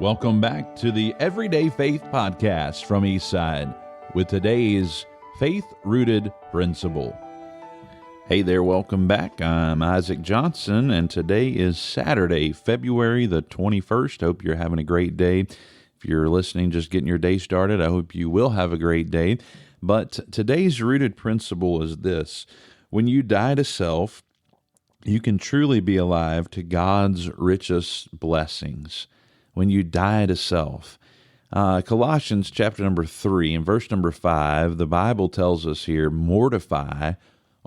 Welcome back to the Everyday Faith Podcast from Eastside with today's faith-rooted principle. Hey there, welcome back. I'm Isaac Johnson, and today is Saturday, February the 21st. Hope you're having a great day. If you're listening, just getting your day started, I hope you will have a great day. But today's rooted principle is this: when you die to self, you can truly be alive to God's richest blessings. When you die to self. Colossians chapter number 3 and verse number 5, the Bible tells us here, mortify,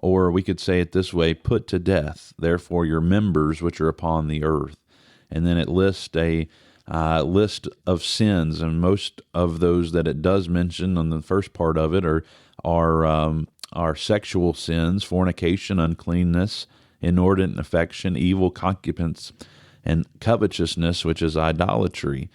or we could say it this way, put to death, therefore your members which are upon the earth. And then it lists a list of sins, and most of those that it does mention on the first part of it are sexual sins, fornication, uncleanness, inordinate affection, evil concupiscence, and covetousness, which is idolatry.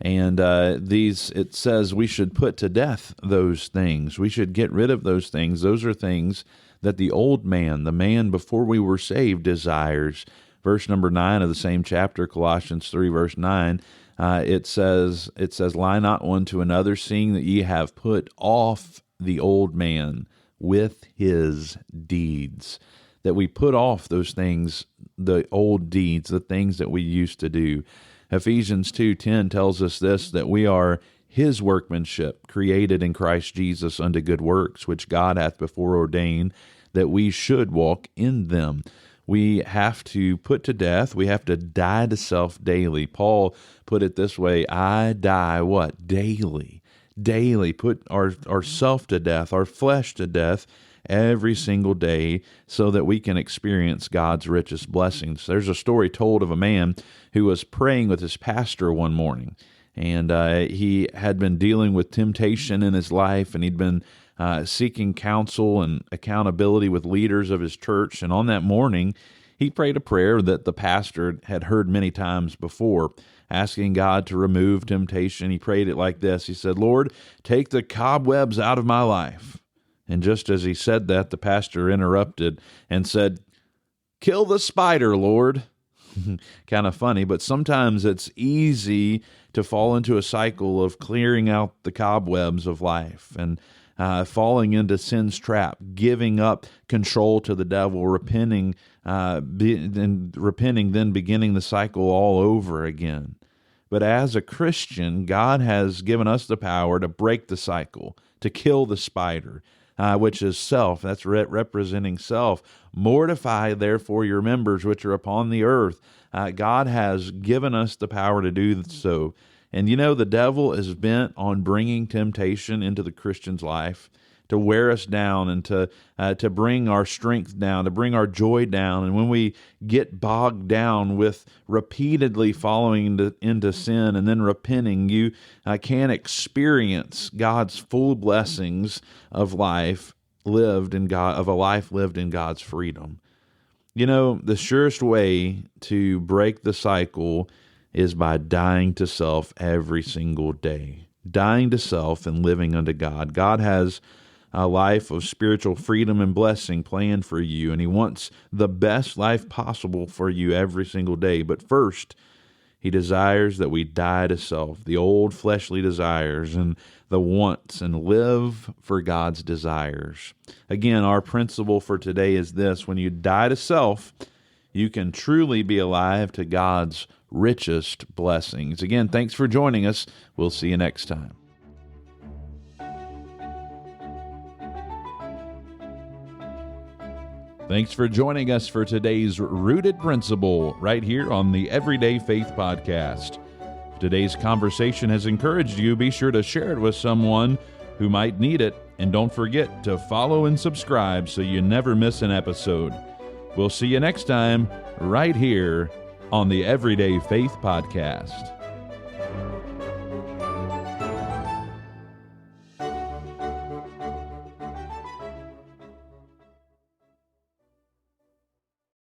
And it says we should put to death those things. We should get rid of those things. Those are things that the old man, the man before we were saved, desires. Verse number 9 of the same chapter, Colossians 3, verse 9, it says, lie not one to another, seeing that ye have put off the old man with his deeds. That we put off those things, the old deeds, the things that we used to do. Ephesians 2:10 tells us this, that we are his workmanship, created in Christ Jesus unto good works, which God hath before ordained that we should walk in them. We have to put to death, we have to die to self daily. Paul put it this way, I die what? Daily. Daily. Put our self to death, our flesh to death, every single day so that we can experience God's richest blessings. There's a story told of a man who was praying with his pastor one morning, and he had been dealing with temptation in his life, and he'd been seeking counsel and accountability with leaders of his church. And on that morning, he prayed a prayer that the pastor had heard many times before, asking God to remove temptation. He prayed it like this. He said, Lord, take the cobwebs out of my life. And just as he said that, the pastor interrupted and said, kill the spider, Lord. Kind of funny, but sometimes it's easy to fall into a cycle of clearing out the cobwebs of life and falling into sin's trap, giving up control to the devil, repenting, then beginning the cycle all over again. But as a Christian, God has given us the power to break the cycle, to kill the spider, which is self. That's representing self. Mortify, therefore, your members which are upon the earth. God has given us the power to do so. And you know, the devil is bent on bringing temptation into the Christian's life to wear us down and to bring our strength down, to bring our joy down. And when we get bogged down with repeatedly following into sin and then repenting, you can't experience God's full blessings of life lived in God, of a life lived in God's freedom. You know, the surest way to break the cycle is by dying to self every single day. Dying to self and living unto God. God has a life of spiritual freedom and blessing planned for you, and He wants the best life possible for you every single day. But first, He desires that we die to self, the old fleshly desires and the wants, and live for God's desires. Again, our principle for today is this: when you die to self, you can truly be alive to God's richest blessings. Again, thanks for joining us. We'll see you next time. Thanks for joining us for today's Rooted Principle right here on the Everyday Faith Podcast. If today's conversation has encouraged you, be sure to share it with someone who might need it, and don't forget to follow and subscribe so you never miss an episode. We'll see you next time right here on the Everyday Faith Podcast.